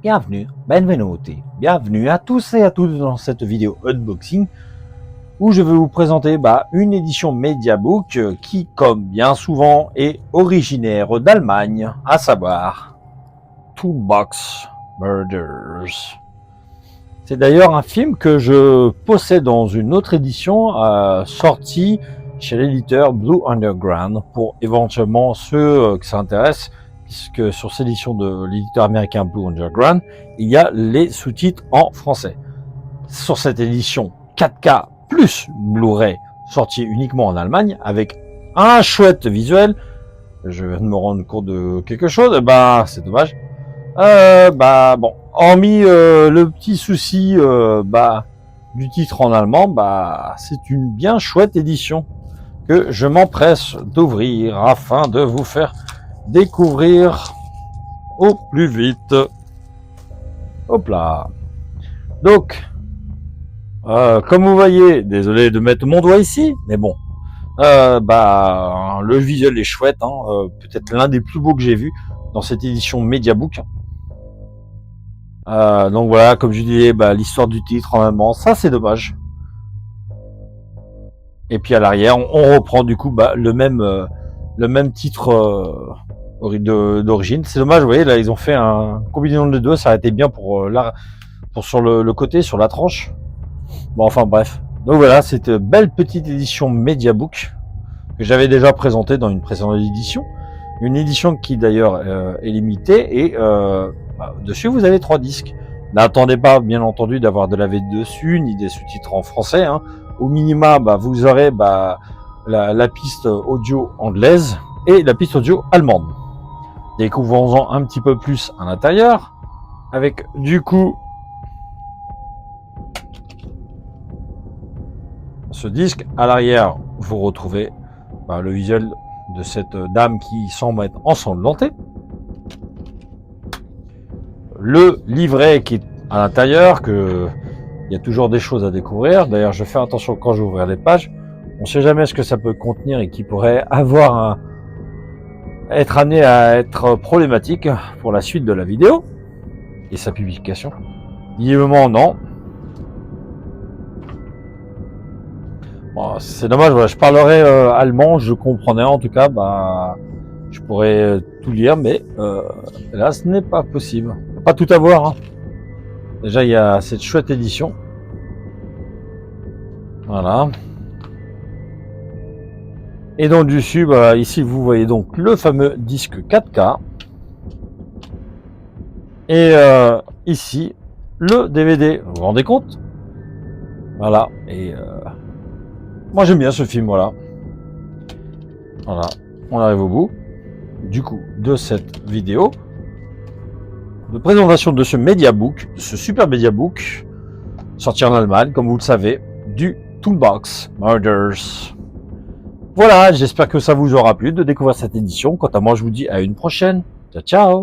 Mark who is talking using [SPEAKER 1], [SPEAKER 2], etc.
[SPEAKER 1] Bienvenue, benvenuti, bienvenue à tous et à toutes dans cette vidéo unboxing où je vais vous présenter une édition Mediabook qui, comme bien souvent, est originaire d'Allemagne, à savoir Toolbox Murders. C'est d'ailleurs un film que je possède dans une autre édition sortie chez l'éditeur Blue Underground pour éventuellement ceux qui s'intéressent, puisque sur cette édition de l'éditeur américain Blue Underground, il y a les sous-titres en français. Sur cette édition 4K plus Blu-ray sortie uniquement en Allemagne avec un chouette visuel, je viens de me rendre compte de quelque chose, c'est dommage. Bon, hormis le petit souci du titre en allemand, c'est une bien chouette édition que je m'empresse d'ouvrir afin de vous faire découvrir au plus vite. Hop là. Donc, comme vous voyez, désolé de mettre mon doigt ici, mais bon, le visuel est chouette, peut-être l'un des plus beaux que j'ai vu dans cette édition Mediabook. Donc voilà, comme je disais, l'histoire du titre en allemand, ça c'est dommage. Et puis à l'arrière, on reprend du coup le même titre d'origine. C'est dommage, vous voyez, là ils ont fait un combinaison de deux, ça aurait été bien pour sur le côté, sur la tranche. Bon, enfin bref. Donc voilà, cette belle petite édition Mediabook que j'avais déjà présentée dans une précédente édition. Une édition qui d'ailleurs est limitée et dessus vous avez 3 disques. N'attendez pas bien entendu d'avoir de la VD dessus ni des sous-titres en français. Au minima, vous aurez la piste audio anglaise et la piste audio allemande. Découvrons-en un petit peu plus à l'intérieur avec du coup ce disque. À l'arrière, vous retrouvez le visuel de cette dame qui semble être ensanglantée. Le livret qui est à l'intérieur, que il y a toujours des choses à découvrir. D'ailleurs, je vais faire attention quand je vais ouvrir les pages. On ne sait jamais ce que ça peut contenir et qui pourrait être amené à être problématique pour la suite de la vidéo et sa publication. Visiblement, non. Bon, c'est dommage, voilà, je parlerai allemand, je comprenais en tout cas, je pourrais tout lire, mais là ce n'est pas possible. Pas tout avoir. Déjà il y a cette chouette édition. Voilà. Et donc dessus, ici vous voyez donc le fameux disque 4K. Et ici le DVD. Vous vous rendez compte? Voilà. Et moi j'aime bien ce film, voilà. Voilà. On arrive au bout du coup de cette vidéo de présentation de ce Mediabook, de ce super Mediabook sorti en Allemagne, comme vous le savez, du Toolbox Murders. Voilà, j'espère que ça vous aura plu de découvrir cette édition. Quant à moi, je vous dis à une prochaine. Ciao, ciao!